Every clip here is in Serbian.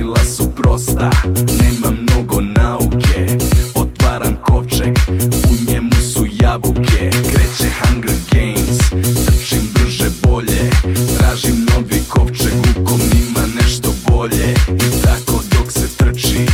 pravila su prosta, nema mnogo nauke. Otvaram kovčeg, u njemu su jabuke. Kreće Hunger Games, trčim brže bolje. Tražim novi kovčeg u kom ima nešto bolje. I tako dok se trči,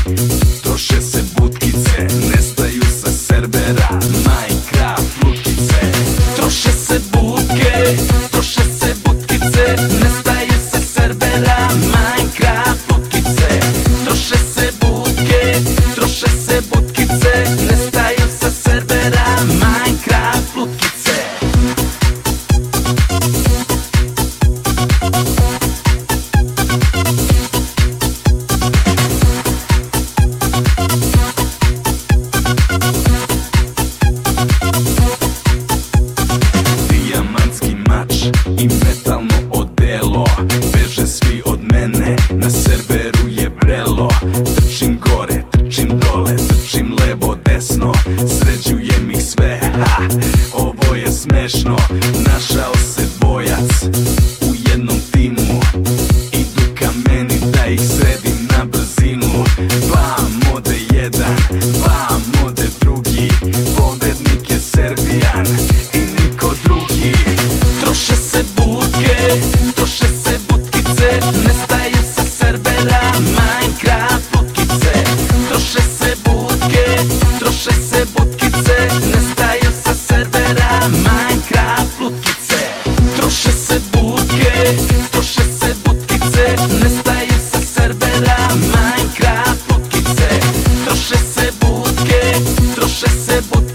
troše se butkice. Nestaju sa servera Minecraft lutkice. Troše se butke, troše se butkice. Nestaju sa servera Minecraft lutkice. Troše se butke, troše se butkice. Nestaju sa servera Minecraft lutkice. Dijamantski mač i metalno odelo, beže svi od mene, na serveru je vrelo. Trčim gore, trčim dole, trčim levo, desno, sređujem ih sve, ha, ovo je smešno. Našao se dvojac u jednom timu, idu ka meni da ih sredim na brzinu. Vam ode jedan, vam ode drugi, pobednik je Serbijan i niko drugi. Troše se butke, troše se butkice, nestaju sa servera Minecraft lutkice. Troše se butke, troše se butkice, nestaju sa servera Minecraft lutkice. Troše se butke, troše se butkice, nestaju sa servera Minecraft lutkice. Troše se butke, troše se butkice.